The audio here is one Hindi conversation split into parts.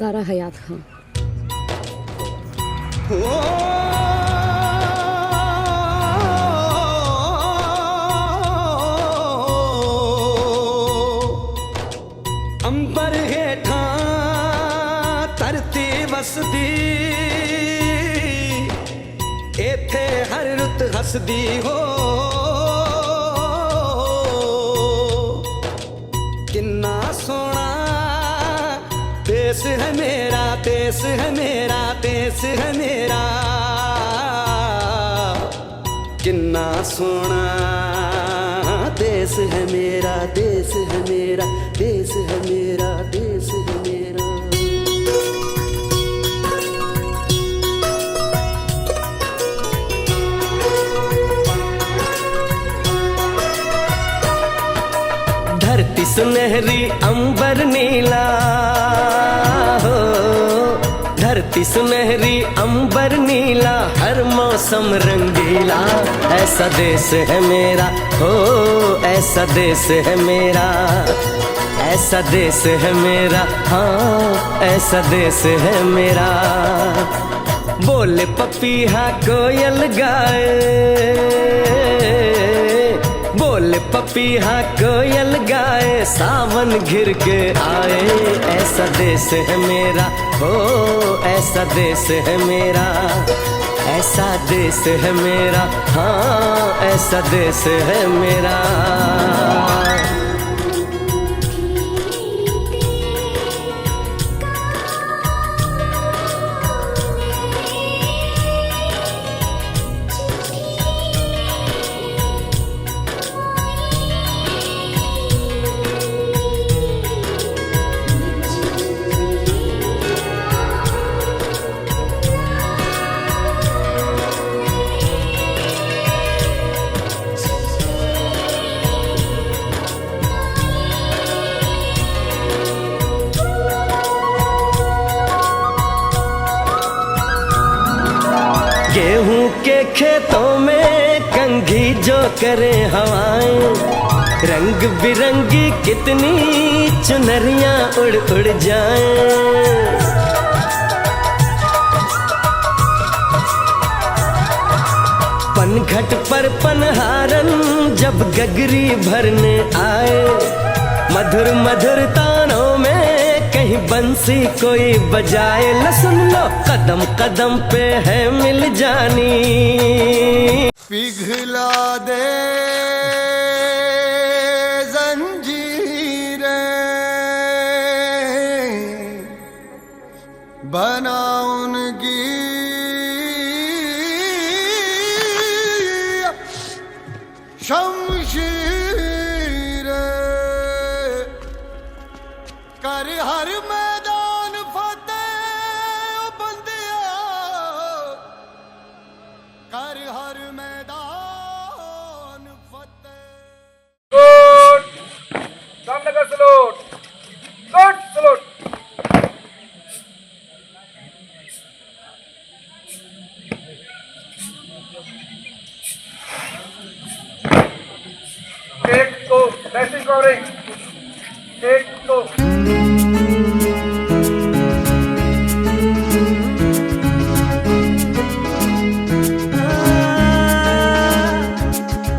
सारा हयात खां। अंबर हेठा धरती वसदी, एथे हर रुत हसदी हो। किन्ना सोना देश है मेरा, देश है मेरा, देश है मेरा। किन्ना सोना देश है मेरा, देश है मेरा, देश है मेरा, देश है मेरा। धरती सुनहरी अंबर नीला हो, धरती सुनहरी अंबर नीला, हर मौसम रंगीला। ऐसा देश है मेरा हो, ऐसा देश है मेरा, ऐसा देश है मेरा, हाँ ऐसा देश है मेरा। बोले पपीहा कोयल गाए, बोले पपीहा कोयल गाए, सावन घिर के आए। ऐसा देश है मेरा हो, ऐसा देश है मेरा, ऐसा देश है मेरा, हाँ ऐसा देश है मेरा। गेहूं के खेतों में कंघी जो करे हवाएं, रंग बिरंगी कितनी चुनरियां उड़ उड़ जाएं। पनघट पर पनहारन जब गगरी भरने आए, मधुर मधुर तानों में कहीं बंसी कोई बजाए। ल सुन लो कदम कदम पे है मिल जानी, पिघला दे जंजीरें, बना उनकी शमशीरें, कर हर मैदान फतेह ओ बंदिया, कर हर मैदान फतेह। सामने का सलूट, गुड सलूट। एक तो बैटिंग कवरिंग, एक तो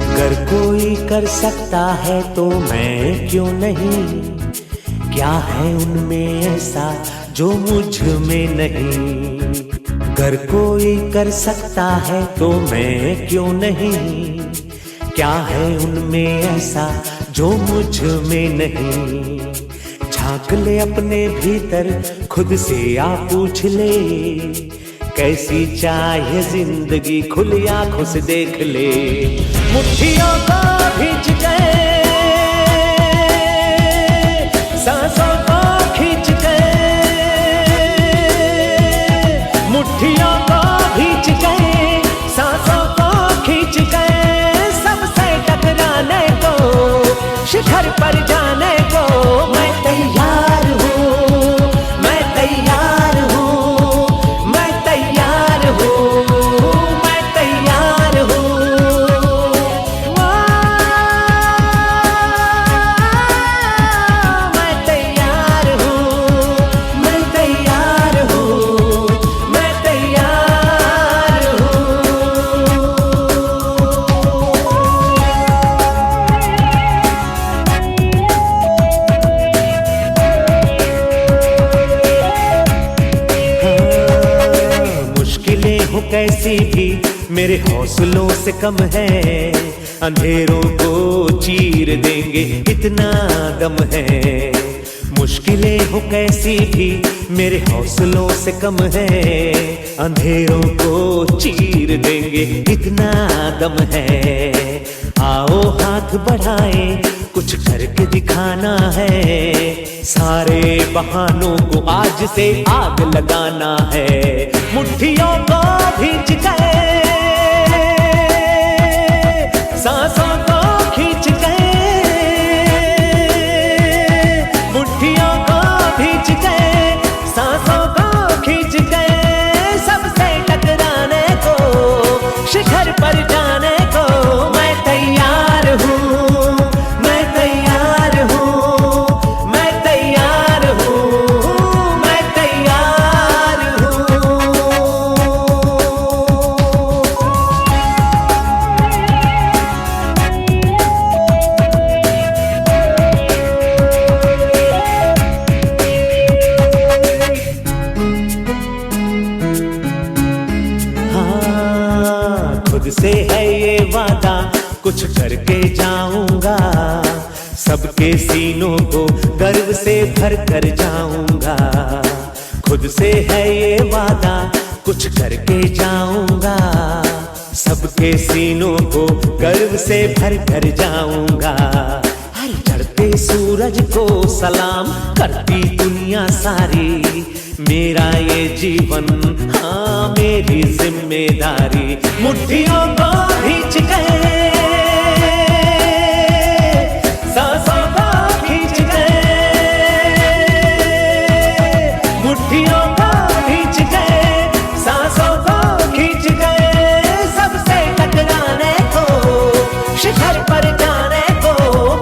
अगर कोई कर सकता है तो मैं क्यों नहीं, क्या है उनमें ऐसा जो मुझ में नहीं। अगर कोई कर सकता है तो मैं क्यों नहीं, क्या है उनमें ऐसा जो मुझ में नहीं। झांक ले अपने भीतर खुद से आ पूछ ले, कैसी चाहिए जिंदगी खुली आंखों से देख ले। मुट्ठियों को खींच गए, सांसों को खींच गए, मुट्ठियों को खींच गए, सांसों को खींच गए। सबसे टकराने को, शिखर पर जाने को मैं तैयार हूँ, मैं तैयार हूँ, मैं तैयार हूँ, मैं तैयार हूँ। कैसी भी मेरे हौसलों से कम है, अंधेरों को चीर देंगे इतना दम है। मुश्किलें हो कैसी भी मेरे हौसलों से कम है, अंधेरों को चीर देंगे इतना दम है। आओ हाथ बढ़ाएं, कुछ करके दिखाना है, सारे बहानों को आज से आग लगाना है। मुट्ठियों को भींच गए, सांसों को खींच गए, मुट्ठियों को भींच गए, सांसों को खींच गए। सबसे टकराने को, शिखर पर जाने को मैं तैयार हूँ, मैं तैयार हूँ, मैं तैयार हूँ, मैं तैयार हूँ। हाँ, खुद से है ये वादा, कुछ करके जाऊंगा, सबके सीनों को गर्व से भर कर जाऊंगा। खुद से है ये वादा, कुछ करके जाऊंगा, सबके सीनों को गर्व से भर कर जाऊंगा। हर चढ़ते सूरज को सलाम करती दुनिया सारी, मेरा ये जीवन हाँ मेरी जिम्मेदारी। मुट्ठियों को भींच गए, सांसों को खींच गए, मुट्ठियों को भींच गए, सांसों को खींच गए। सबसे टकराने को, शिखर पर जाने को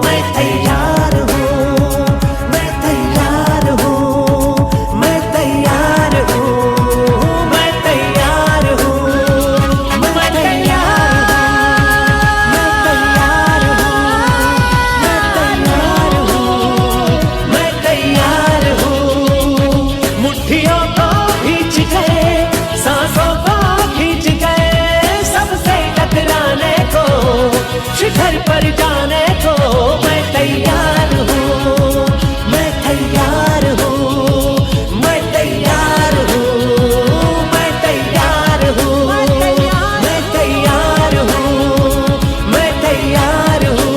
मैं तैयार हूँ, मैं तैयार हूँ, मैं तैयार हूँ, मैं तैयार हूँ, मैं तैयार हूँ, मैं तैयार हूँ। मुट्ठियों को भींच गए, सांसों को खींच गए, सबसे टकराने को, शिखर पर जाने को मैं तैयार हूँ, मैं तैयार हूँ, मैं तैयार हूँ, मैं तैयार हूँ, मैं तैयार हूँ, मैं तैयार हूँ,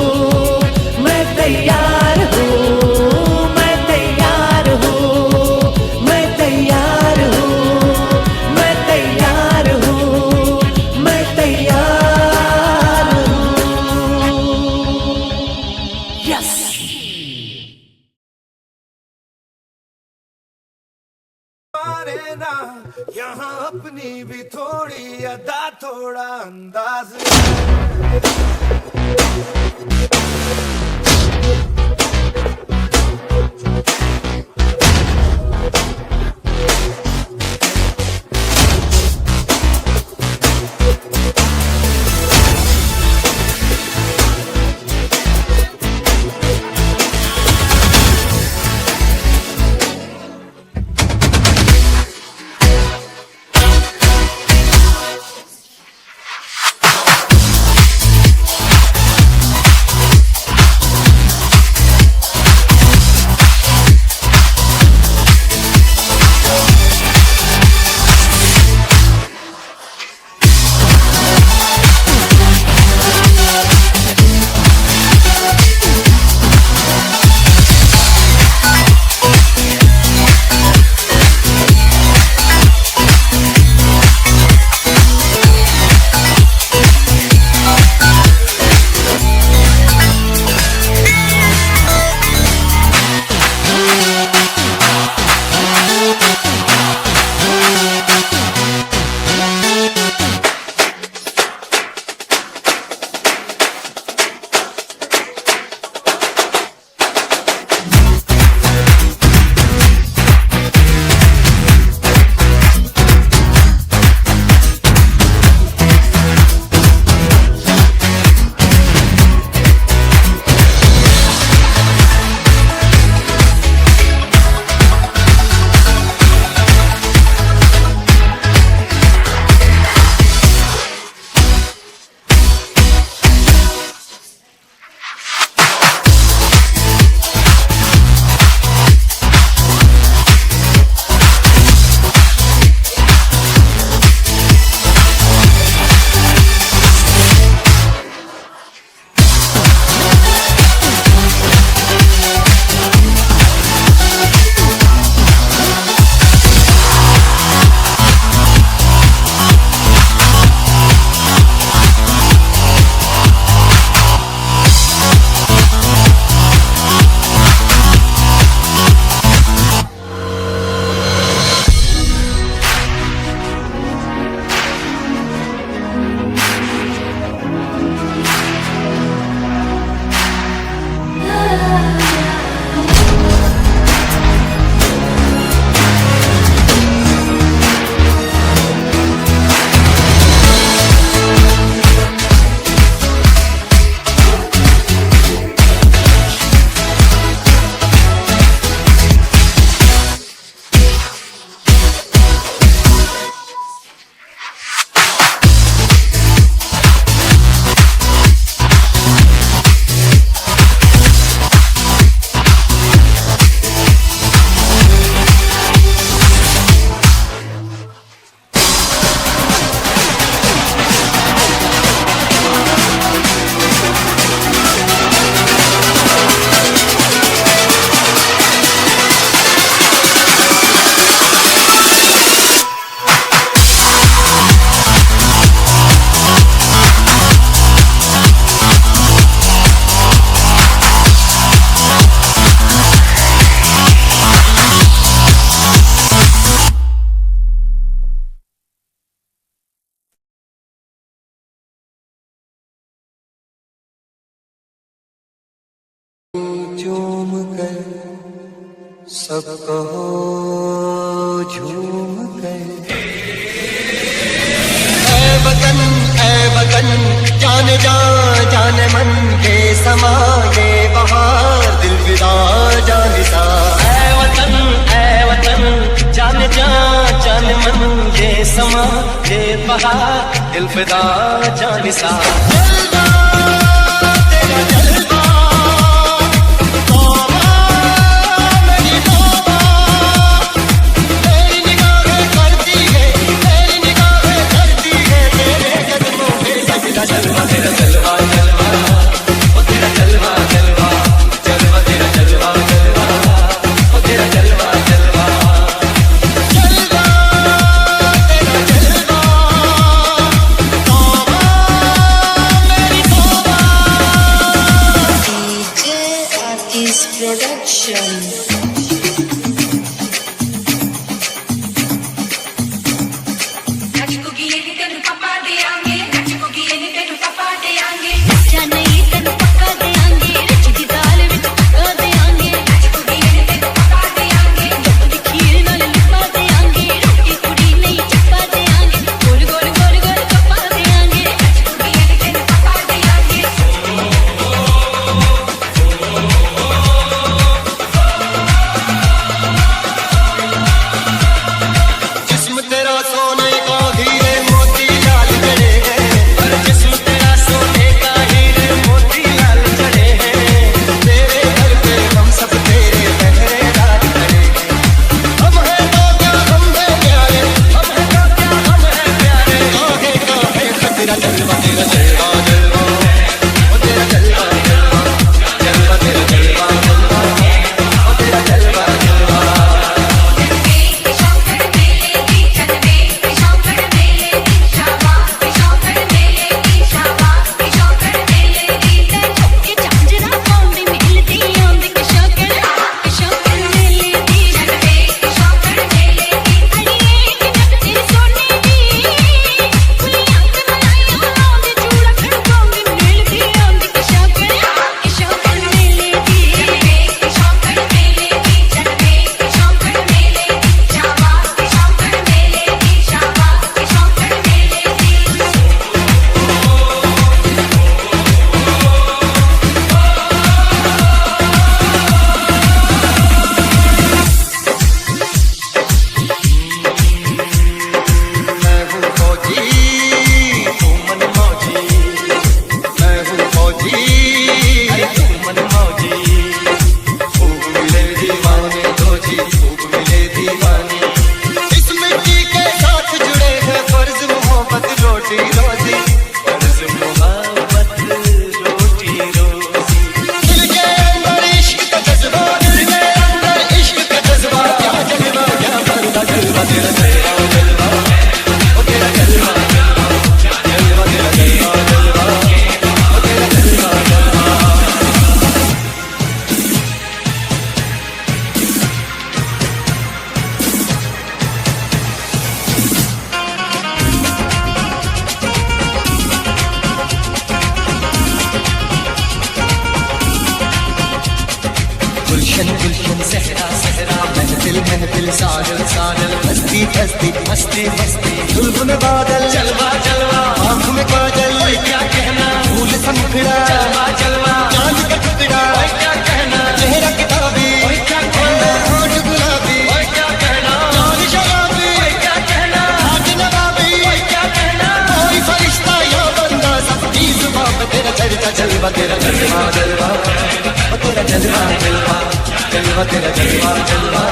मैं तैयार हूँ, मैं तैयार हूँ, मैं तैयार हूँ, मैं तैयार हूँ, मैं तैयार हूँ। यस। मारे ना यहाँ अपनी भी थोड़ी अदा, थोड़ा अंदाज। झूम कर सब कहो झूम कर। ऐ वतन जाने जा जाने मन के समा ये बहार दिल विदा जाने सा। ऐ वतन जाने जा जाने मन ये समा ये बहार दिल फिदा जाने सा। जलवा तेरा जलवा तौबा मेरी तौबा, तेरी निगाहें करती है तेरी निगाहें करती है तेरे कदमों पे सजदा। जलवा तेरा जलवा जलवा ओ तेरा जलवा जलवा जलवा तेरा जलवा जलवा ओ तेरा जलवा जलवा। जलवा तेरा जलवा तौबा मेरी तौबा। DJ Artist Production. जिस्म तेरा सोने का हीरे मोती लाल जड़े हैं, जिस्म तेरा सोने का हीरे मोती लाल जड़े हैं। तेरे घर पे हम सब तेरे पहरेदार खड़े हैं। हम हैं तो क्या हम हैं प्यारे, हम हैं तो क्या हम हैं प्यारे। काहे काहे खतरा। जलवा तेरा जलवा जलवा ओ तेरा जलवा जलवा जलवा तेरा जलवा जलवा ओ तेरा जलवा जलवा। मैं हूँ फौजी तू मन मौजी मैं हूँ फौजी अरे तू मन मौजी। खूब मिले दीवाने दो जी खूब मिले दीवाने। इस मिट्टी के साथ जुड़े हैं फर्ज मोहब्बत रोटी रोजी। फर्ज मोहब्बत रोटी रोजी। दिल के अंदर इश्क का जज्बा दिल के अंदर इश्क का जज्बा। क्या जलवा क्या बरदा। जलवा तेरा जलवा जलवा ओ तेरा जलवा जलवा जलवा तेरा जलवा जलवा ओ तेरा जलवा जलवा। गुलशन गुलशन सहरा सहरा महफिल महफिल साजल साजल मस्ती मस्ती मस्ती मस्ती जुल्फ में बादल जलवा जलवा आँख में काजल क्या कहना फूल समुखड़ा जलवा जलवा चांद का टुकड़ा क्या कहना चेहरा किताबी क्या कहना होठ गुलाबी क्या कहना चांद शराबी क्या कहना हाथ नवाबी क्या कहना कोई फरिश्ता या बंदा सबकी जुबान पे तेरा चर्चा। जलवा तेरा जलवा जलवा ओ तेरा जलवा जलवा जलवा तेरा जलवा जलवा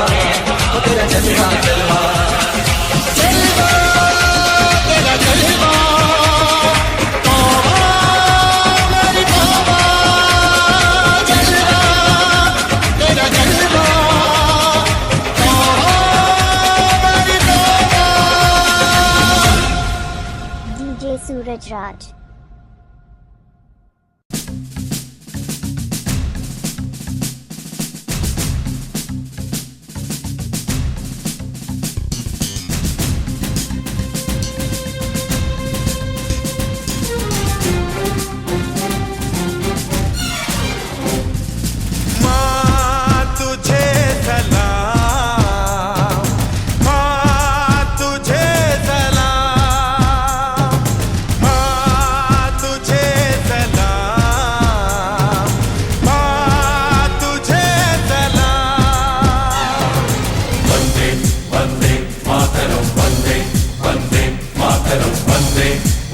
ओ तेरा जलवा जलवा। जलवा तेरा जलवा तौबा मेरी तौबा। जलवा तेरा जलवा तौबा मेरी तौबा। DJ Suraj Raj. माँ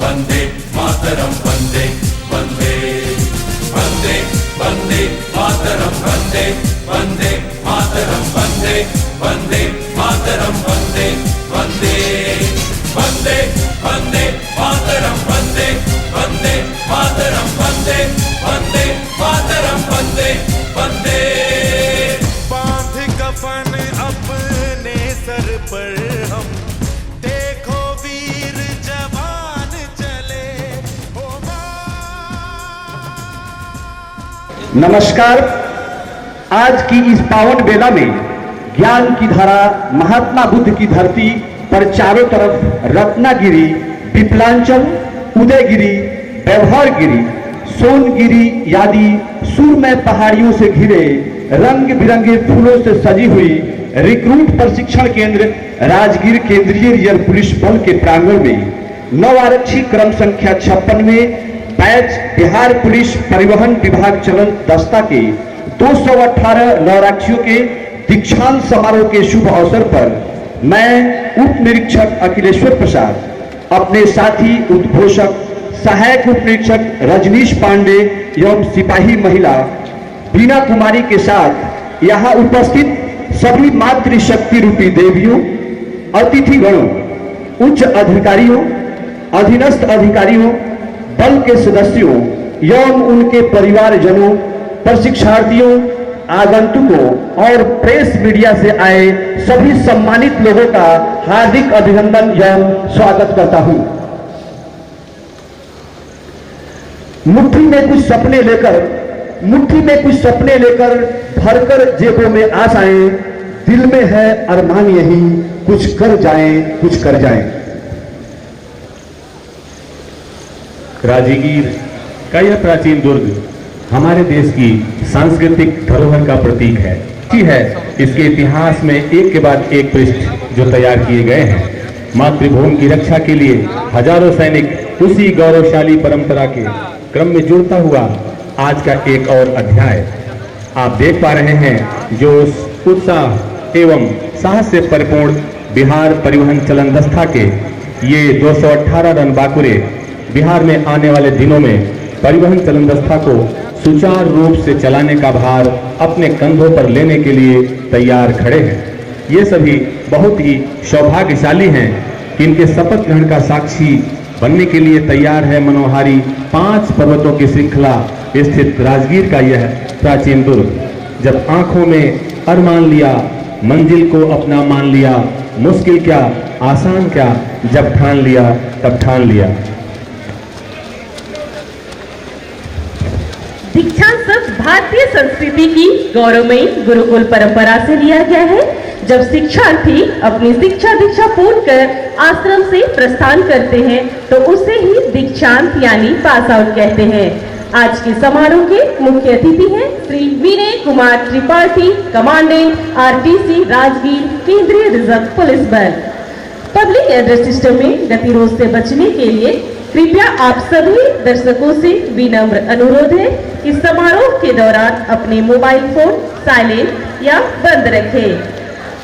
वंदे मातरम वंदे वंदे वंदे वंदे मातरम वंदे वंदे मातरम वंदे वंदे मातरम वंदे वंदे वंदे वंदे मातरम वंदे वंदे मातरम वंदे वंदे मातरम वंदे वंदे। बांध कफन अपने सर पर हम, देखो वीर जवान चले ओ नमस्कार। आज की इस पावन बेला में ज्ञान की धारा महात्मा बुद्ध की धरती पर चारों तरफ रत्नागिरी, विपलांचल, उदयगिरी, व्यवहारगिरी, सोनगिरी आदि सुरमय पहाड़ियों से घिरे रंग बिरंगे फूलों से सजी हुई रिक्रूट प्रशिक्षण केंद्र राजगीर केंद्रीय रिजर्व पुलिस बल के प्रांगण में नव आरक्षी क्रम संख्या 56 में बैच बिहार पुलिस परिवहन विभाग चलन दस्ता के 218 नवराक्षियों के दीक्षांत समारोह के शुभ अवसर पर मैं उप निरीक्षक अखिलेश्वर प्रसाद, अपने साथी उद्घोषक सहायक उप निरीक्षक रजनीश पांडे एवं सिपाही महिला बीना कुमारी के साथ यहाँ उपस्थित सभी मातृशक्ति रूपी देवियों, अतिथिगणों, उच्च अधिकारियों, अधीनस्थ अधिकारियों, बल के सदस्यों एवं उनके परिवारजनों, प्रशिक्षार्थियों, आगंतुकों और प्रेस मीडिया से आए सभी सम्मानित लोगों का हार्दिक अभिनंदन एवं स्वागत करता हूं। मुट्ठी में कुछ सपने लेकर भरकर जेबों में आशाएं, दिल में है अरमान यही कुछ कर जाएं। राजगीर का यह प्राचीन दुर्ग हमारे देश की सांस्कृतिक धरोहर का प्रतीक है। इसके इतिहास में एक के बाद एक पृष्ठ जो तैयार किए गए हैं। मातृभूमि की रक्षा के लिए हजारों सैनिक उसी गौरवशाली परंपरा के क्रम में जुड़ता हुआ आज का एक और अध्याय आप देख पा रहे हैं। जो उत्साह एवं साहस से परिपूर्ण बिहार परिवहन चलन दस्ता के ये 218 रणबांकुरे बिहार में आने वाले दिनों में परिवहन चलन दस्ता को सुचारू रूप से चलाने का भार अपने कंधों पर लेने के लिए तैयार खड़े हैं। ये सभी बहुत ही सौभाग्यशाली हैं कि इनके शपथ ग्रहण का साक्षी बनने के लिए तैयार है मनोहारी 5 पर्वतों की श्रृंखला स्थित राजगीर का यह प्राचीन दुर्ग। जब आंखों में अरमान लिया, मंजिल को अपना मान लिया, मुश्किल क्या आसान क्या, जब ठान लिया तब ठान लिया। दीक्षांत शब्द भारतीय संस्कृति की गौरवमयी गुरुकुल परंपरा से लिया गया है। जब शिक्षार्थी अपनी शिक्षा दीक्षा पूर्ण कर आश्रम से प्रस्थान करते हैं तो उसे ही दीक्षांत यानी पास आउट कहते हैं। आज के समारोह के मुख्य अतिथि हैं श्री विनय कुमार त्रिपाठी, कमांडेंट आरटीसी राजगीर केंद्रीय रिजर्व पुलिस बल। पब्लिक एड्रेस सिस्टम में गतिरोध से बचने के लिए कृपया आप सभी दर्शकों से विनम्र अनुरोध है कि समारोह के दौरान अपने मोबाइल फोन साइलेंट या बंद रखें।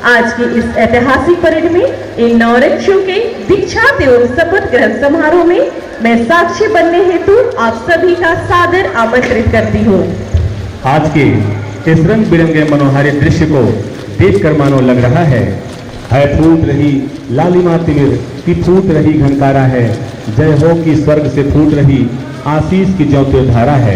आज के इस ऐतिहासिक परेड में इन नवरक्षों के दीक्षांत एवं शपथ ग्रहण समारोह में मैं साक्षी बनने हेतु आप सभी का सादर आमंत्रित करती हूँ। आज के इस रंग बिरंगे मनोहारी दृश्य को देखकर मानो लग रहा है फूट रही लालिमा तिमिर की फूट रही घंकारा है, जय हो की स्वर्ग से फूट रही आशीष की ज्योति धारा है।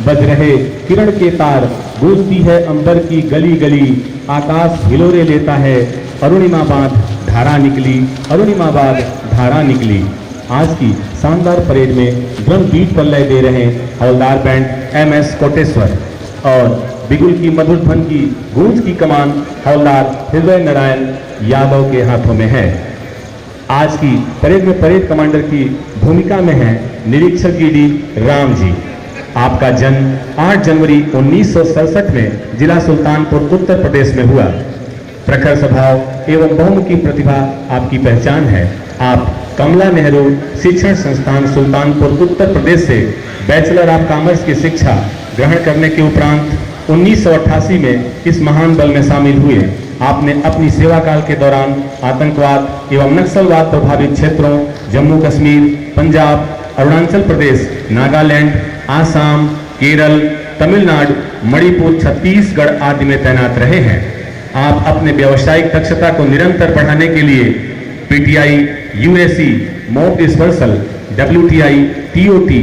बज रहे किरण के तार, गूंजती है अंबर की गली गली, आकाश हिलोरे लेता है, अरुणिमा बाद धारा निकली, अरुणिमा बाद धारा निकली। आज की शानदार परेड में ड्रम बीट पर लय दे रहे हवलदार बैंड MS कोटेश्वर और बिगुल की मधुर ध्वन की गूंज की कमान हवलदार हृदय नारायण यादव के हाथों में है। आज की परेड में परेड कमांडर की भूमिका में है निरीक्षक GD राम जी। आपका जन्म 8 जनवरी 1967 में जिला सुल्तानपुर उत्तर प्रदेश में हुआ। प्रखर स्वभाव एवं बहुमुखी प्रतिभा आपकी पहचान है। आप कमला नेहरू शिक्षण संस्थान सुल्तानपुर उत्तर प्रदेश से बैचलर ऑफ कॉमर्स की शिक्षा ग्रहण करने के उपरांत 1988 में इस महान बल में शामिल हुए। आपने अपनी सेवा काल के दौरान आतंकवाद एवं नक्सलवाद प्रभावित क्षेत्रों जम्मू कश्मीर, पंजाब, अरुणाचल प्रदेश, नागालैंड, आसाम, केरल, तमिलनाडु, मणिपुर, छत्तीसगढ़ आदि में तैनात रहे हैं। आप अपने व्यावसायिक दक्षता को निरंतर बढ़ाने के लिए PTI, UAC, mock dispersal, WTI, TOT,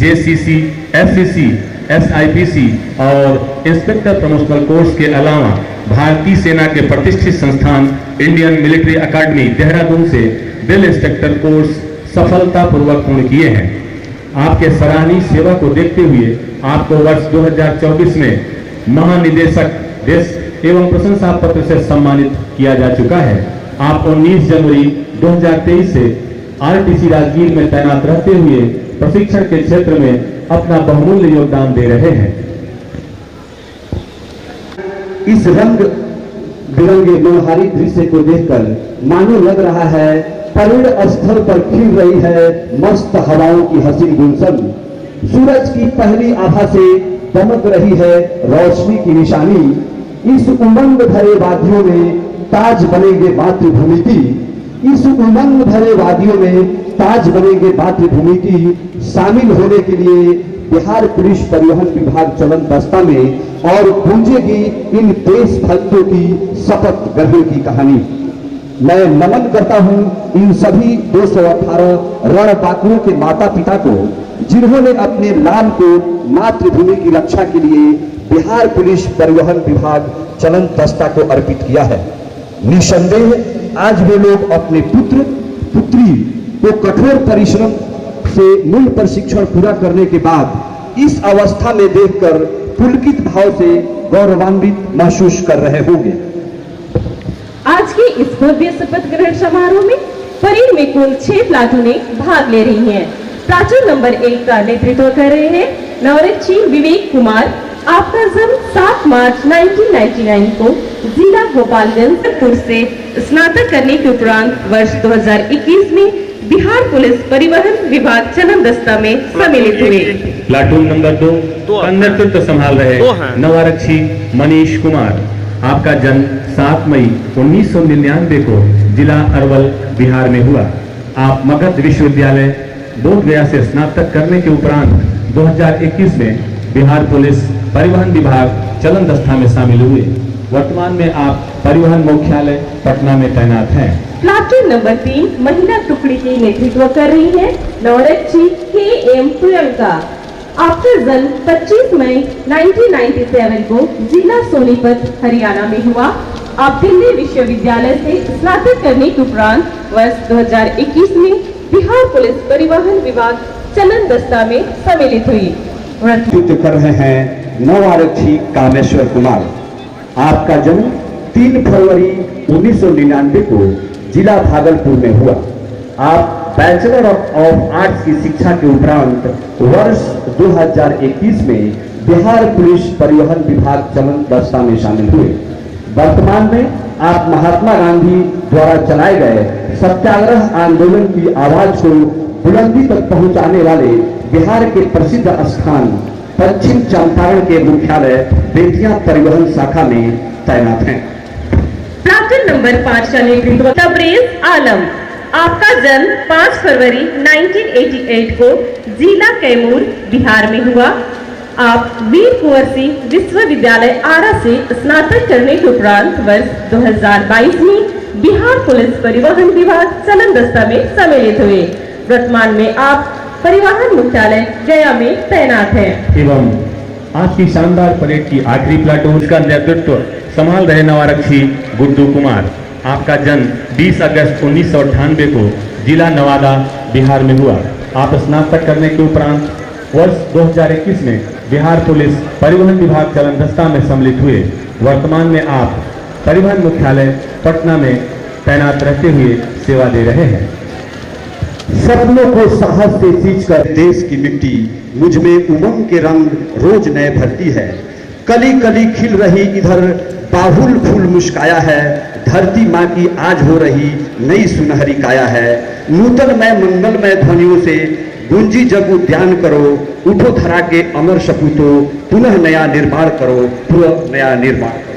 JCC, FCC, SIPC और इंस्पेक्टर प्रमोशनल कोर्स के अलावा भारतीय सेना के प्रतिष्ठित संस्थान इंडियन मिलिट्री अकादमी देहरादून से ड्रिल इंस्ट्रक्टर कोर्स सफलतापूर्वक पूर्ण किए हैं। आपके सराहनीय सेवा को देखते हुए आपको वर्ष 2024 में महानिदेशक देश एवं प्रशंसा पत्र से सम्मानित किया जा चुका है। आप 19 जनवरी 2023 से आरटीसी राजगीर में तैनात रहते हुए प्रशिक्षण के क्षेत्र में अपना बहुमूल्य योगदान दे रहे हैं। इस रंग बिरंगे मनोहारी दृश्य को देखकर मानो लग रहा है परेड स्थल पर खिल रही है मस्त हवाओं की हसीन गुलशन। सूरज की पहली आभा से दमक रही है रोशनी की निशानी। इस उमंग भरे वादियों में ताज बनेंगे मातृभूमि की। इस उमंग भरे वादियों में ताज बनेंगे मातृभूमि की। शामिल होने के लिए बिहार पुलिस परिवहन विभाग चलन दस्ता में और गूंजेगी इन देशभक्तों की शपथ ग्रहण की कहानी। मैं नमन करता हूं इन सभी 218 रणबांकुओं के माता पिता को जिन्होंने अपने लाल को मातृभूमि की रक्षा के लिए बिहार पुलिस परिवहन विभाग चलन दस्ता को अर्पित किया है। निसंदेह आज वे लोग अपने पुत्र पुत्री को कठोर परिश्रम से मूल प्रशिक्षण पूरा करने के बाद इस अवस्था में देखकर पुलकित भाव से गौरवान्वित महसूस कर रहे होंगे। आज के इस भव्य शपथ ग्रहण समारोह में परेड में कुल 6 प्लाटूनें भाग ले रही हैं। प्लाटून नंबर 1 का नेतृत्व कर रहे हैं नवरक्षी विवेक कुमार। आपका जन्म 7 मार्च 1999 को जिला गोपालगंज से स्नातक करने के उपरांत वर्ष 2021 में बिहार पुलिस परिवहन विभाग चलन दस्ता में सम्मिलित हुए। प्लाटून नंबर 2 का नेतृत्व संभाल रहे नवारक्षी मनीष कुमार। आपका जन्म 7 मई 1999 को जिला अरवल बिहार में हुआ। आप मगध विश्वविद्यालय बोध गया से स्नातक करने के उपरांत 2021 में बिहार पुलिस परिवहन विभाग चलन दस्ता में शामिल हुए। वर्तमान में आप परिवहन मुख्यालय पटना में तैनात हैं। प्लाटून नंबर 3 महिला टुकड़ी की नेतृत्व कर रही है नवरक्षी KM प्रियंका। आपका जन्म 25 मई 1997 को जिला सोनीपत हरियाणा में हुआ। आप दिल्ली विश्वविद्यालय से स्नातक करने के उपरांत वर्ष 2021 में बिहार पुलिस परिवहन विभाग चलन दस्ता में सम्मिलित हुई। नेतृत्व कर रहे हैं नवारक्षी कामेश्वर कुमार। आपका जन्म 3 फरवरी 1999 को जिला भागलपुर में हुआ। आप बैचलर ऑफ आर्ट्स की शिक्षा के उपरांत वर्ष 2021 में बिहार पुलिस परिवहन विभाग चलन दस्ता में शामिल हुए। वर्तमान में आप महात्मा गांधी द्वारा चलाए गए सत्याग्रह आंदोलन की आवाज को बुलंदी तक पहुंचाने वाले बिहार के प्रसिद्ध स्थान पश्चिम चंपारण के मुख्यालय बेतिया परिवहन शाखा में तैनात हैं। प्लाटून नंबर 5 का नेतृत्व तबरेज आलम। आपका जन्म 5 फरवरी 1988 को जिला कैमूर बिहार में हुआ। आप वीर कुंवर सिंह विश्वविद्यालय आरा से स्नातक करने के उपरांत वर्ष 2022 में बिहार पुलिस परिवहन विभाग चलन दस्ता में सम्मिलित हुए। वर्तमान में आप परिवहन मुख्यालय गया में तैनात हैं। एवं आज की शानदार परेड की आखिरी प्लाटून का नेतृत्व संभाल रहे नवारक्षी गुड्डू कुमार। आपका जन्म 20 अगस्त 1998 को जिला नवादा बिहार में हुआ। आप स्नातक करने के उपरांत वर्ष 2021 में बिहार पुलिस परिवहन विभाग चलन दस्ता में सम्मिलित हुए। वर्तमान में आप परिवहन मुख्यालय पटना में तैनात रहते हुए सेवा दे रहे हैं। सपनों को साहस से सींचकर देश की मिट्टी मुझ में उमंग के रंग रोज नए भरती है। कली कली खिल रही इधर बाहुल फूल मुस्काया है। धरती माँ की आज हो रही नई सुनहरी काया है। नूतन में मंगलमय ध्वनियों से गुंजी जग उद्यान करो। उठो धरा के अमर सपूतो पुनः नया निर्माण करो, पुनः नया निर्माण करो।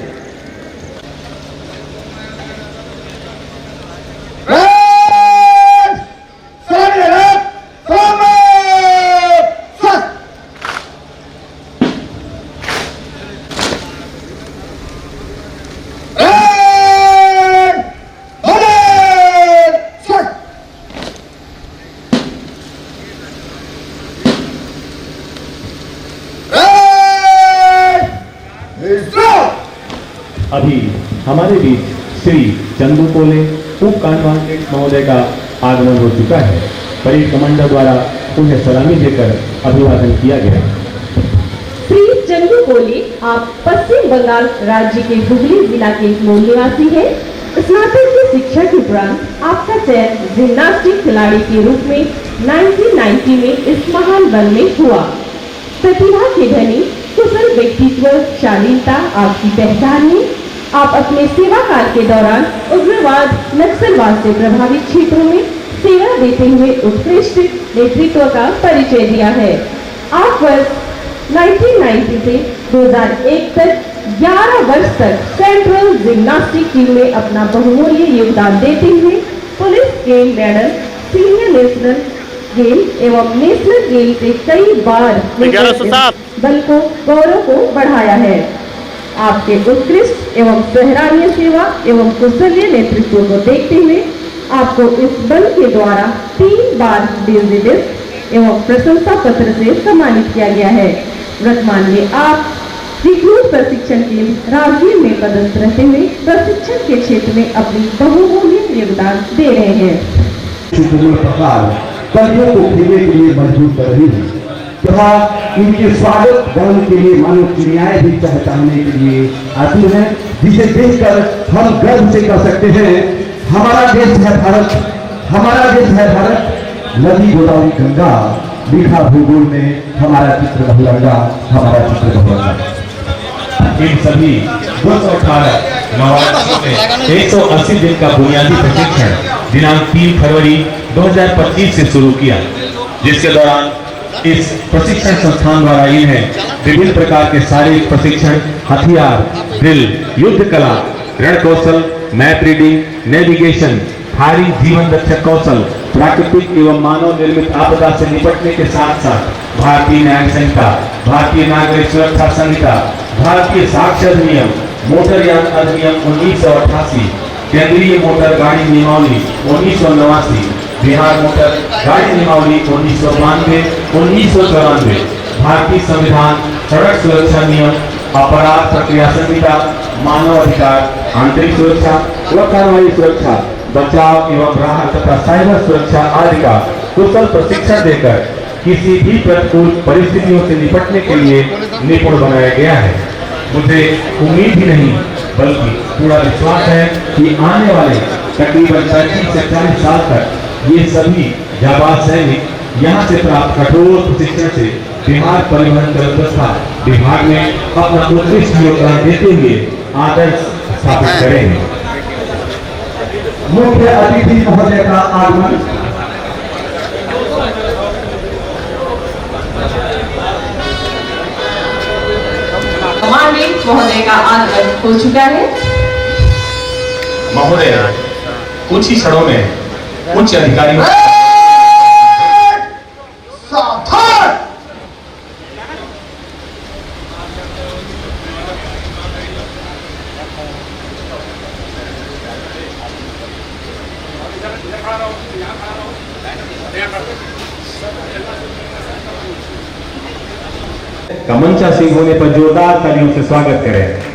अभी हमारे बीच श्री चंदू कोले उप कांडवांगेट महोदय का आगमन हो चुका है। परेड कमांडर द्वारा उन्हें सलामी देकर अभिवादन किया गया। श्री चंदू कोले, आप पश्चिम बंगाल राज्य के हुगली जिला के मूल निवासी हैं। स्नातक की शिक्षा के उपरांत आपका चयन जिम्नास्टिक खिलाड़ी के रूप में 1990 में इस महान वन में हुआ। प्रतिभा के धनी, कुशल व्यक्तित्व, शालीनता आपकी पहचान है। आप अपने सेवा काल के दौरान उग्रवाद, नक्सलवाद से प्रभावित क्षेत्रों में सेवा देते हुए उत्कृष्ट नेतृत्व का परिचय दिया है। आप वर्ष 1990 से 2001 तक 11 वर्ष तक सेंट्रल जिम्नास्टिक टीम में अपना बहुमूल्य योगदान देते हुए police game medal, senior national game एवं नेशनल गेम से कई बार दल को गौरव को बढ़ाया है। आपके उत्कृष्ट एवं सराहनीय सेवा एवं कुशल नेतृत्व को देखते हुए आपको इस बल के द्वारा 3 बार डिजिटल एवं प्रशंसा पत्र से सम्मानित किया गया है। वर्तमान में आप रिक्रूट प्रशिक्षण केंद्र राजगीर में पदस्थ रहते हुए प्रशिक्षण के क्षेत्र में अपनी बहुमूल्य योगदान दे रहे हैं। कलियों को खेलने के लिए मजबूर कर रही है तथा इनके स्वागत गाने के लिए मानव चिड़ियाएं भी चहचहाने के लिए आती हैं, जिसे देखकर हम गर्व से कह सकते हैं हमारा देश है भारत, हमारा देश है भारत। नदी गोदावरी गंगा लिखा भूगोल में हमारा चित्र बहुरंगा, हमारा चित्र बहुरंगा। इन सभी 218 नवासियों ने 180 दिन का बुनियादी प्रशिक्षण दिनांक 3 फरवरी 2025 से शुरू किया, जिसके दौरान इस प्रशिक्षण संस्थान द्वारा इन्हें विभिन्न प्रकार के शारीरिक प्रशिक्षण, हथियार, ड्रिल, युद्ध कला, रण कौशल, मैप रीडिंग, नेविगेशन, भारी जीवन रक्षक कौशल, प्राकृतिक एवं मानव निर्मित आपदा से निपटने के साथ साथ भारतीय न्याय संहिता, भारतीय नागरिक सुरक्षा संहिता, भारतीय साक्ष्य अधिनियम, मोटर यान अधिनियम 1988, केंद्रीय मोटर गाड़ी नियमावली 1989, बिहार मोटर गाड़ी नियमावली 1992, 1994, भारतीय संविधान, सड़क सुरक्षा नियम, अपराध प्रक्रिया संहिता, मानव अधिकार, आंतरिक सुरक्षा व कार्रवाई सुरक्षा, बचाव एवं राहत तथा साइबर सुरक्षा आदि का कुशल प्रशिक्षण देकर किसी भी प्रतिकूल परिस्थितियों से निपटने के लिए निपुण बनाया गया है। मुझे उम्मीद ही नहीं बल्कि पूरा विश्वास है कि आने वाले तकरीबन 35 से 40 साल तक ये सभी जाबाज सैनिक यहाँ से प्राप्त कठोर प्रशिक्षण से बिहार परिवहन व्यवस्था विभाग में अपना उत्कृष्ट योगदान देते हुए आदर्श स्थापित करेंगे। मुख्य अतिथि महोदय का आगमन। कमांडेंट महोदय का आगमन हो चुका है। महोदय कुछ ही क्षणों में उच्च अधिकारियों का मंचा सिंह होने पर जोरदार तालियों से स्वागत करें।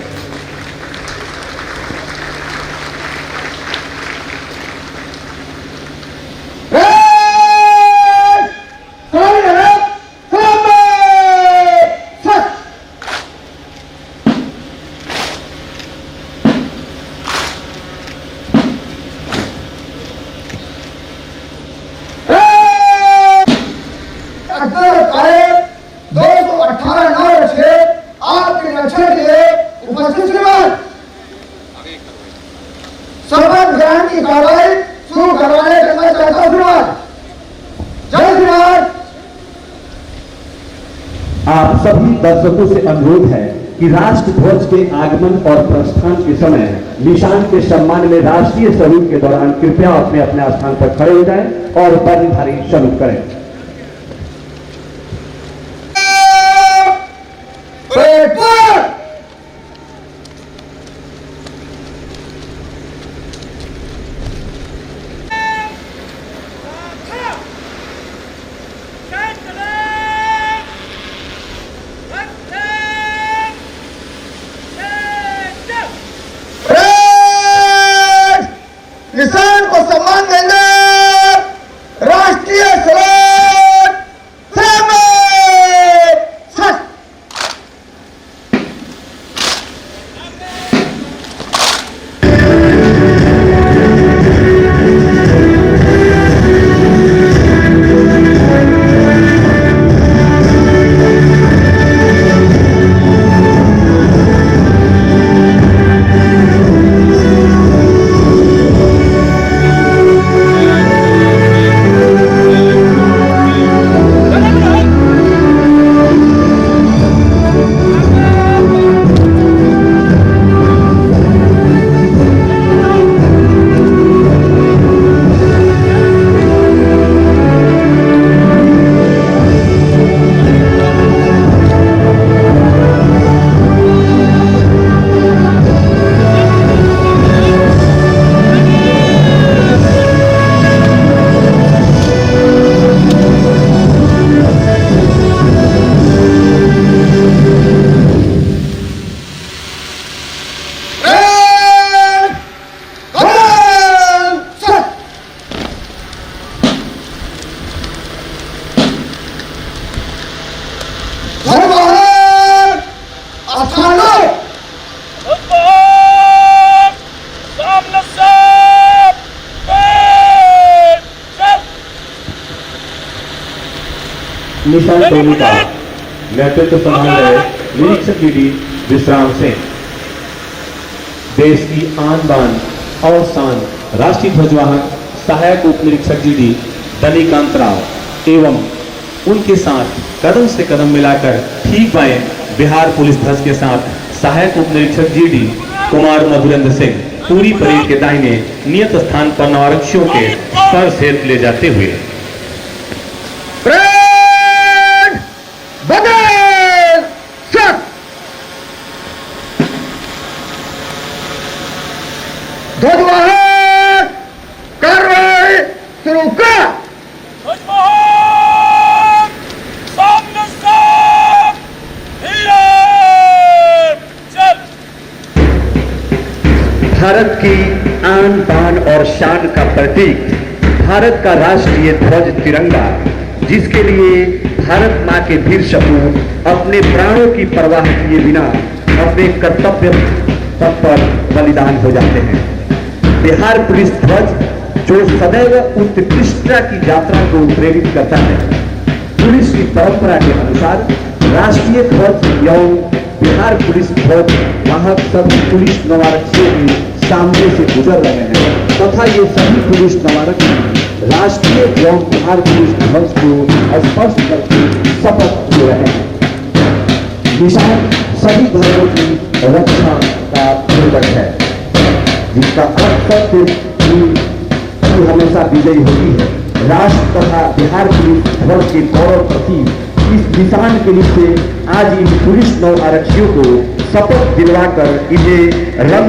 आप सभी दर्शकों से अनुरोध है कि राष्ट्र ध्वज के आगमन और प्रस्थान के समय निशान के सम्मान में राष्ट्रीय सैल्यूट के दौरान कृपया अपने अपने स्थान पर खड़े हो जाएं और वर्णधारी सैल्यूट करें। निशान टोली का नेतृत्व संभाल रहे निरीक्षक डी विश्राम सिंह, देश की आन बान और शान राष्ट्रीय ध्वजवाहक सहायक उप निरीक्षक डी दनीकांत राव एवं उनके साथ कदम से कदम मिलाकर ठीक बाएं बिहार पुलिस ध्वज के साथ सहायक उप निरीक्षक डी कुमार मधुरेंद्र सिंह पूरी परेड के दाहिने नियत स्थान पर नवारक्षियों के सर से ले जाते हुए ध्वजवाहक कार्रवाई शुरू कर। भारत की आन बान और शान का प्रतीक भारत का राष्ट्रीय ध्वज तिरंगा, जिसके लिए भारत मां के वीर सपूत अपने प्राणों की परवाह किए बिना अपने कर्तव्य पथ पर बलिदान हो जाते हैं। बिहार पुलिस ध्वज जो सदैव उत्कृष्टता की यात्रा को प्रेरित करता है, पुलिस की परंपरा के अनुसार राष्ट्रीय ध्वज एवं बिहार पुलिस ध्वज वाहक सभी पुलिस नवारक्षियों के सामने से गुजर रहे हैं तथा ये सभी पुलिस नवारक्षी राष्ट्रीय एवं बिहार पुलिस ध्वज को स्पर्श करके शपथ ले रहे हैं। निशान सभी ध्वजों की रक्षा का प्रतीक है, जिसका अर्थ सत्य हमेशा विजयी होती है। राष्ट्र तथा बिहार पुलिस ध्वज के गौरव प्रतीक इस निशान के नीचे आज इन पुलिस नव आरक्षियों को शपथ दिलवाकर इन्हें रंग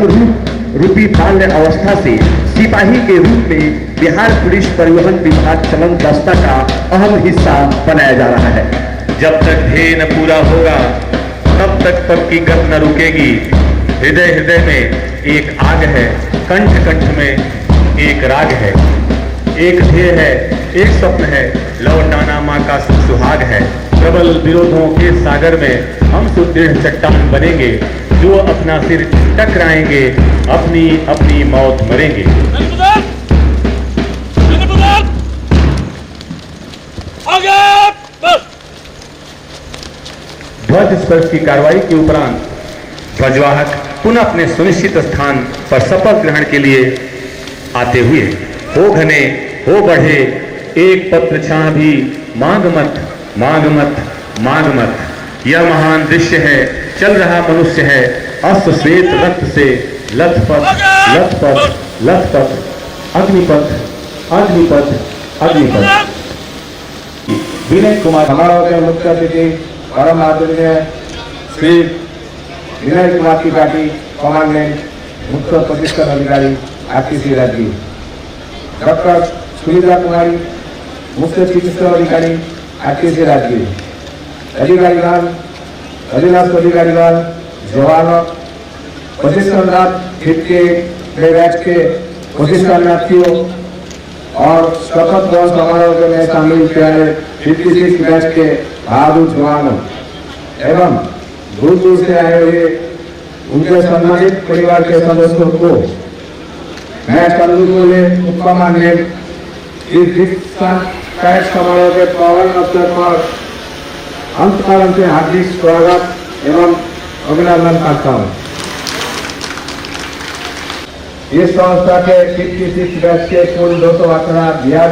रूपी बाल्य अवस्था से सिपाही के रूप में बिहार पुलिस परिवहन विभाग चलन दस्ता का अहम हिस्सा बनाया जा रहा है। जब तक ध्येय न पूरा होगा तब तक पद की गत न रुकेगी। हृदय हृदय में एक आग है, कंठ कंठ में एक राग है। एक ध्येय है, एक स्वप्न है, लौटाना माँ का सुहाग है। प्रबल विरोधों के सागर में हम सुदृढ़ चट्टान बनेंगे, जो अपना सिर टकराएंगे, अपनी अपनी मौत मरेंगे। ध्वज स्पर्श की कार्रवाई के उपरांत ध्वजवाहक पुनः अपने सुनिश्चित स्थान पर शपथ ग्रहण के लिए आते हुए हो घने हो बढ़े एक पत्र छां भी मांग मत मांग मत मांग मत। यह महान दृश्य है, चल रहा मनुष्य है, अश्व श्वेत रक्त से लथपथ लथपथ लथपथ, अग्निपथ अग्निपथ अग्निपथ। विनय कुमार समारोह के मुख्य अतिथि परम आदरणीय श्री विनय कुमार त्रिपाठी, कमांडेंट मुख्य प्रतिष्ठित अधिकारी आरटीसी राज्य, डॉक्टर सुनीता कुमारी मुख्य चिकित्सा अधिकारी आरटीसी राज्य, अधिकारीगण अधिनाथ अधिकारीगण जवानों प्रतिष्ठानरत के बैच के प्रतिष्ठानार्थियों और शपथ ग्रहण समारोह में शामिल किए गए 56 बैच के बहादुर जवानों एवं दूर दूर से आए हुए उनके सम्मानित परिवार के सदस्यों को मैं चंद्रपुर उपकमांडेंट इस कैट समारोह के पावन अवसर पर अंतकाल से हार्दिक स्वागत एवं अभिनंदन करता हूँ। इस संस्था के 56 बैच के कुल 218 बिहार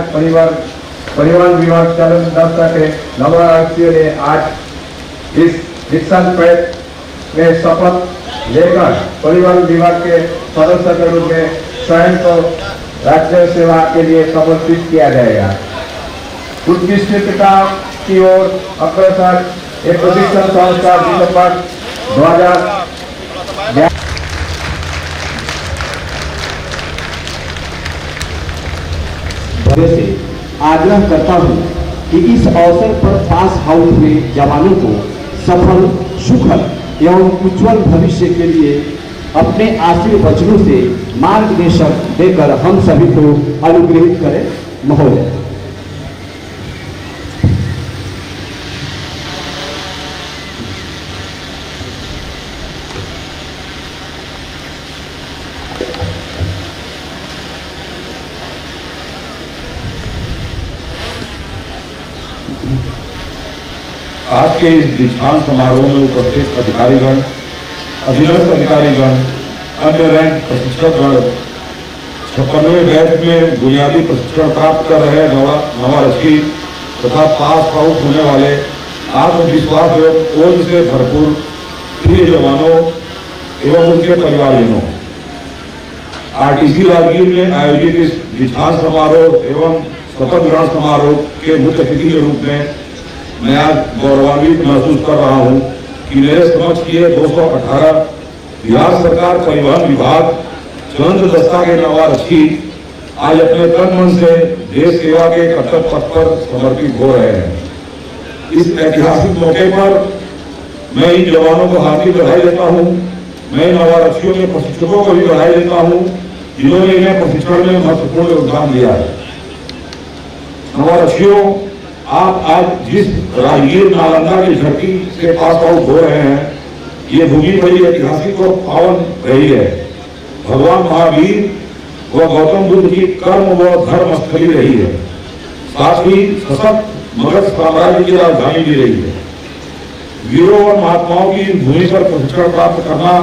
परिवहन विभाग चलन दस्ता के नवारक्षियों ने आज इस दीक्षांत परेड में शपथ लेकर परिवहन विभाग के सदस्य के रूप में स्वयं को राज्य सेवा के लिए समर्पित किया जाएगा। उत्कृष्टता की ओर अग्रसर एक प्रतिष्ठित संस्था दिसंबर 2000 से आग्रह करता हूं कि इस अवसर पर पास हाउस में जवानों को सफल सुखद एवं उज्जवल भविष्य के लिए अपने आशीर्वचनों से मार्गदर्शन देकर हम सभी को अनुग्रहित करें महोदय। आज के इस दीक्षांत समारोह में उपस्थित अधिकारीगण, अधीनस्थ अधिकारीगण, अन्य रैंक प्रशिक्षकगण, 56वें बैच में बुनियादी प्रशिक्षण प्राप्त कर रहे नवारक्षी तथा पास आउट होने वाले आत्मविश्वास एवं ओज से भरपूर प्रिय जवानों एवं उनके परिवारजनों, आरटीसी राजगीर में आयोजित इस दीक्षांत समारोह एवं शपथ ग्रहण समारोह के मुख्य अतिथि के रूप में मैं आज गौरवान्वित महसूस कर रहा हूं कि मेरे समक्ष किए 218 बिहार सरकार परिवहन विभाग चंद्र दस्ता के नवारक्षी आज अपने तन मन से देश सेवा के कर्तव्य पथ पर समर्पित हो रहे हैं। इस ऐतिहासिक मौके पर मैं इन जवानों को हार्दिक बधाई देता हूं। मैं नवारक्षियों के प्रशिक्षकों को भी बधाई देता हूं जिन्होंने इन्हें प्रशिक्षण में महत्वपूर्ण योगदान दिया है। नवारक्षियों, आप आज जिस राजगीर नालंदा की धरती से पास आउट हो रहे हैं, ये भूमि बड़ी ऐतिहासिक और पावन रही है। भगवान महावीर व गौतम बुद्ध की कर्म व धर्म स्थली रही है, साथ ही सशक्त मगध साम्राज्य की राजधानी भी रही है। वीरों और महात्माओं की भूमि पर प्रशिक्षण प्राप्त करना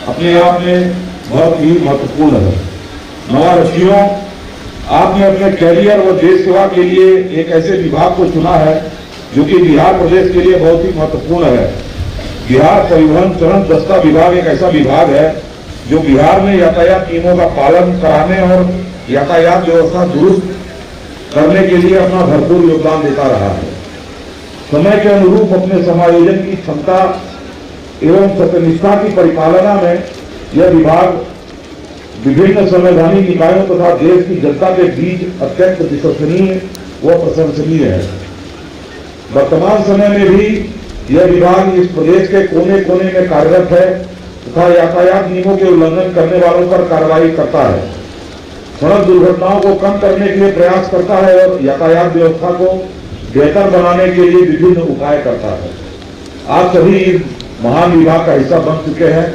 अपने आप में बहुत ही महत्वपूर्ण है। नवारक्षियों, आपने अपने कैरियर व देश सेवा के लिए एक ऐसे विभाग को चुना है जो कि बिहार प्रदेश के लिए बहुत ही महत्वपूर्ण है। बिहार परिवहन चरण दस्ता विभाग एक ऐसा विभाग है जो बिहार में यातायात नियमों का पालन कराने और यातायात व्यवस्था दुरुस्त करने के लिए अपना भरपूर योगदान देता रहा है। समय के अनुरूप अपने समायोजन की क्षमता एवं सत्यनिष्ठा की परिपालना में यह विभाग विभिन्न संवैधानिक निकायों तथा देश की जनता के बीच अत्यंत विश्वसनीय व प्रशंसनीय है। वर्तमान समय में भी यह विभाग इस प्रदेश के कोने कोने में कार्यरत है तथा यातायात नियमों के उल्लंघन करने वालों पर कार्रवाई करता है, सड़क दुर्घटनाओं को कम करने के लिए प्रयास करता है और यातायात व्यवस्था को बेहतर बनाने के लिए विभिन्न उपाय करता है। आप सभी इस महान विभाग का हिस्सा बन चुके हैं।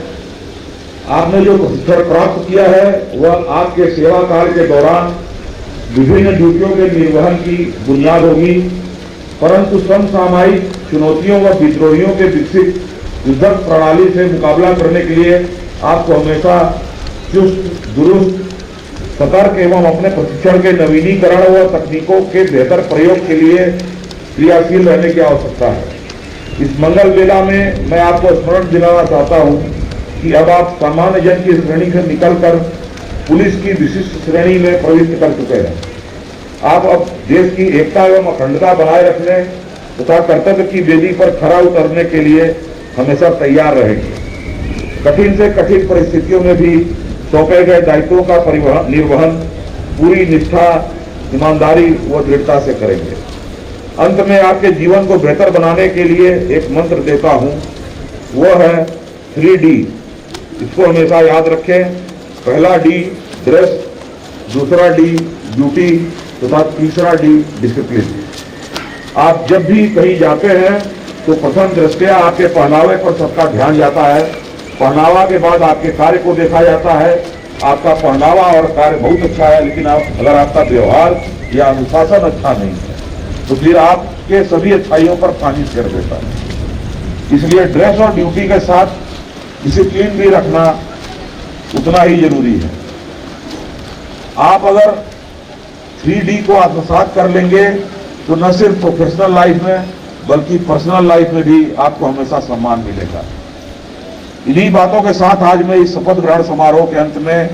आपने जो प्रशिक्षण प्राप्त किया है वह आपके सेवा काल के दौरान विभिन्न ड्यूटियों के निर्वहन की बुनियाद होगी, परंतु समसामयिक चुनौतियों व विद्रोहियों के विकसित युद्धक प्रणाली से मुकाबला करने के लिए आपको हमेशा चुस्त, दुरुस्त, सतर्क एवं अपने प्रशिक्षण के नवीनीकरण व तकनीकों के बेहतर प्रयोग के लिए क्रियाशील रहने की आवश्यकता है। इस मंगल बेला में मैं आपको स्मरण दिलाना चाहता हूं कि अब आप सामान्य जन की श्रेणी से निकलकर पुलिस की विशिष्ट श्रेणी में प्रविष्ट कर चुके हैं। आप अब देश की एकता एवं अखंडता बनाए रखने तथा कर्तव्य की वेदी पर खरा उतरने के लिए हमेशा तैयार रहेंगे। कठिन से कठिन परिस्थितियों में भी सौंपे गए दायित्वों का निर्वहन पूरी निष्ठा, ईमानदारी व दृढ़ता से करेंगे। अंत में आपके जीवन को बेहतर बनाने के लिए एक मंत्र देता हूं, वह है 3D। इसको हमेशा याद रखें। पहला D ड्रेस, दूसरा D ड्यूटी तथा तीसरा D डिसिप्लिन। आप जब भी कहीं जाते हैं तो प्रथम दृष्टया आपके पहनावे पर सबका ध्यान जाता है। पहनावा के बाद आपके कार्य को देखा जाता है। आपका पहनावा और कार्य बहुत अच्छा है, लेकिन अगर आपका व्यवहार या अनुशासन अच्छा नहीं है तो फिर आपके सभी अच्छाइयों पर पानी फेर देता है। इसलिए ड्रेस और ड्यूटी के साथ डिसिप्लिन भी रखना उतना ही जरूरी है। आप अगर 3D को आत्मसात कर लेंगे तो न सिर्फ प्रोफेशनल लाइफ में बल्कि पर्सनल लाइफ में भी आपको हमेशा सम्मान मिलेगा। इन्हीं बातों के साथ आज मैं इस शपथ ग्रहण समारोह के अंत में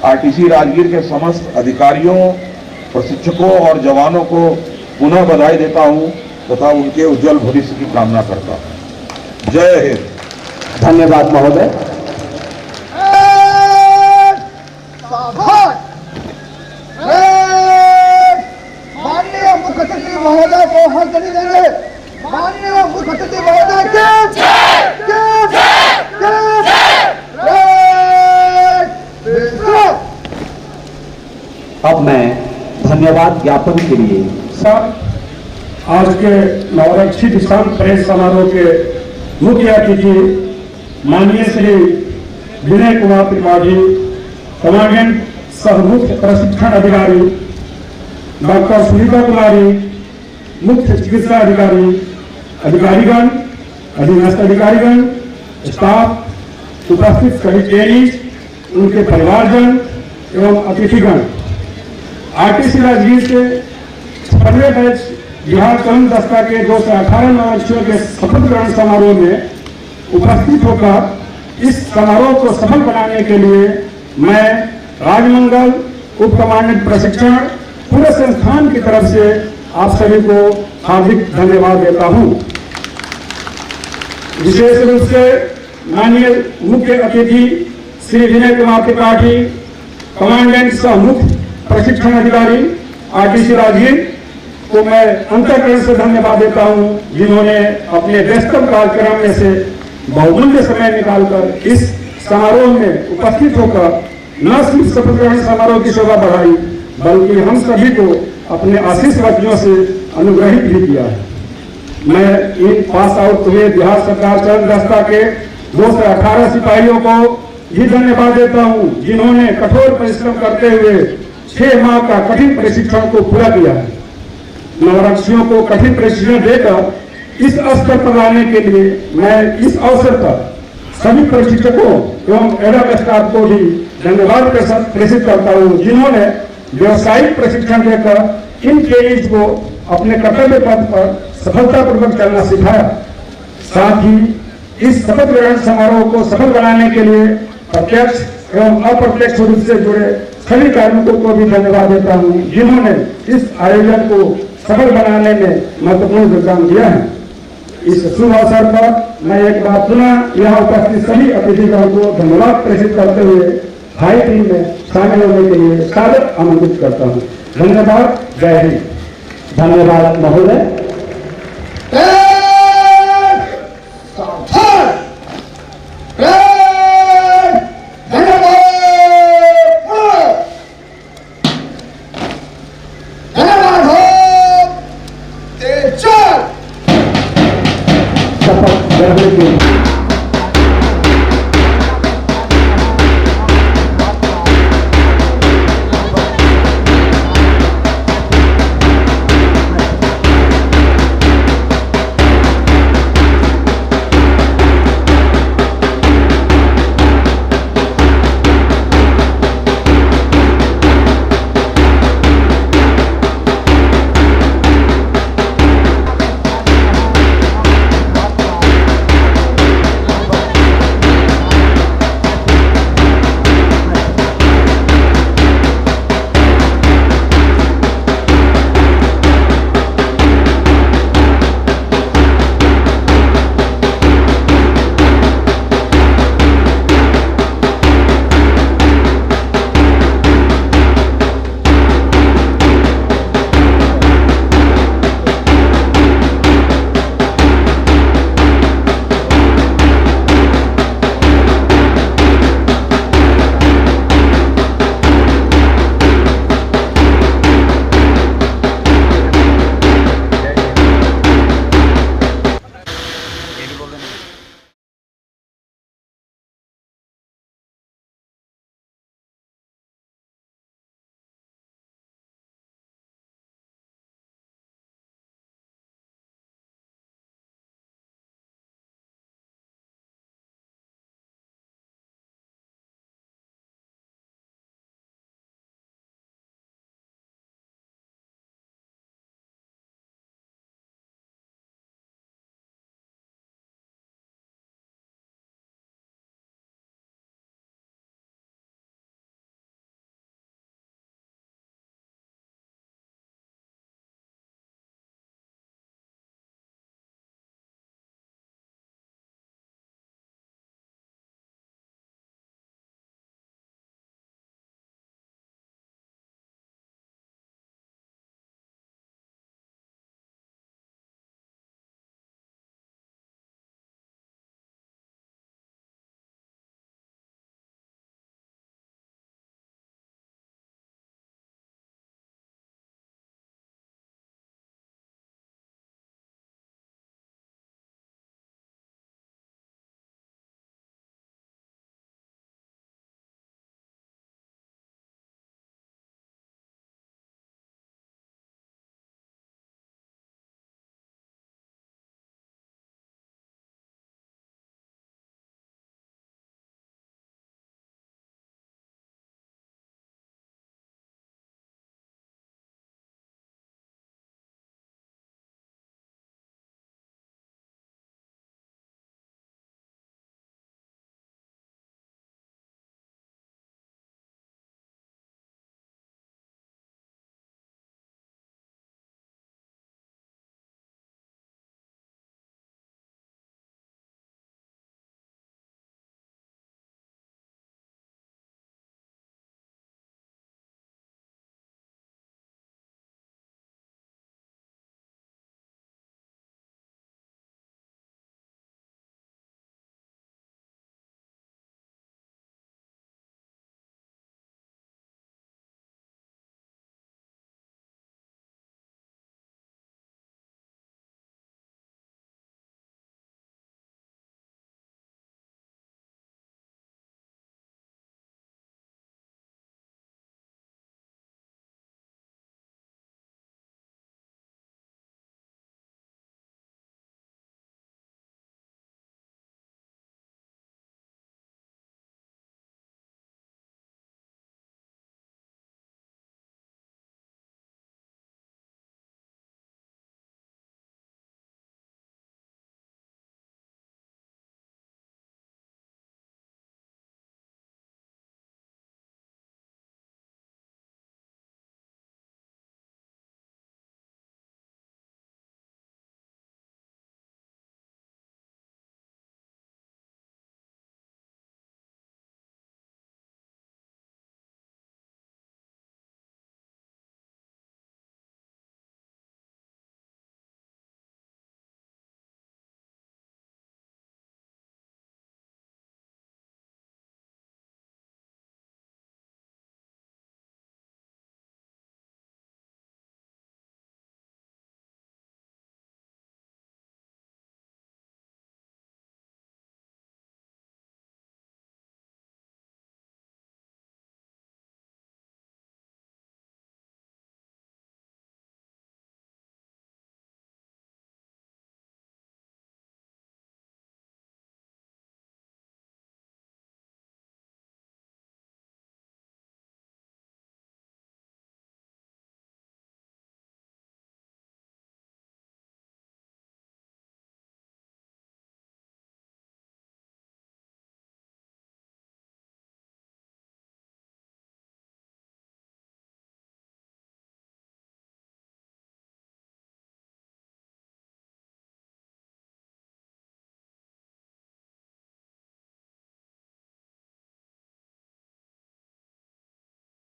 आरटीसी राजगीर के समस्त अधिकारियों, प्रशिक्षकों और जवानों को पुनः बधाई देता हूं तथा उनके उज्जवल भविष्य की कामना करता हूं। जय हिंद। धन्यवाद महोदय। माननीय मुख्य सचिव महोदय को हस्तनी देंगे। माननीय मुख्य सचिव महोदय अब मैं धन्यवाद ज्ञापन के लिए सर, आज के नवरक्षी दीक्षांत परेड समारोह के मुख्य अतिथि माननीय श्री विनय कुमार त्रिपाठी, कमांडेंट सह मुख्य प्रशिक्षण अधिकारी, डॉक्टर सुनीता कुमारी, मुख्य चिकित्सा अधिकारी, अधिकारीगण, अधीनस्थ अधिकारीगण, स्टाफ, उपस्थित सभी ट्रेनीज, उनके परिवारजन एवं अतिथिगण, आरटीसी राजगीर के 15 बैच बिहार चरण दस्ता के 218 नवलक्ष्यों के शपथ ग्रहण समारोह में उपस्थित होकर इस समारोह को सफल बनाने के लिए मैं राजमंगल उप कमांडेंट प्रशिक्षण पूरे संस्थान की तरफ से आप सभी को हार्दिक धन्यवाद देता हूं। विशेष रूप से माननीय मुख्य अतिथि श्री विनय कुमार त्रिपाठी, कमांडेंट सह मुख्य प्रशिक्षण अधिकारी आरटीसी राजगीर को मैं अंतःकरण से धन्यवाद देता हूं, जिन्होंने अपने व्यस्तम कार्यक्रम में से बहुमूल्य समय निकालकर इस समारोह में उपस्थित होकर न सिर्फ शपथ ग्रहण समारोह की शोभा बढ़ाई, बल्कि हम सभी को अपने आशीष वचनों से अनुग्रहित भी किया है। मैं इन पास आउट हुए बिहार सरकार चरण दस्ता के 218 सिपाहियों को भी धन्यवाद देता हूं, जिन्होंने कठोर परिश्रम करते हुए 6 माह का कठिन प्रशिक्षण को पूरा किया है। नवरक्षियों को कठिन प्रशिक्षण देकर इस स्तर पर लाने के लिए मैं इस अवसर पर सभी प्रशिक्षकों एवं एडम स्टाफ को भी धन्यवाद प्रेषित करता हूं, जिन्होंने व्यवसायिक प्रशिक्षण देकर इन ट्रेनीज को अपने कर्तव्य पथ पर सफलतापूर्वक चलना सिखाया। साथ ही इस शपथ ग्रहण समारोह को सफल बनाने के लिए प्रत्यक्ष एवं अप्रत्यक्ष रूप से जुड़े सभी कार्मिकों को भी धन्यवाद देता हूं, जिन्होंने इस आयोजन को सफल बनाने में महत्वपूर्ण योगदान दिया है। इस शुभ अवसर पर मैं एक बार पुनः यहाँ उपस्थित सभी अतिथिगण को धन्यवाद प्रेषित करते हुए हाई टीम में शामिल होने के लिए सादर आमंत्रित करता हूँ। धन्यवाद। जय हिंद। धन्यवाद महोदय। शपथ ग्रहण के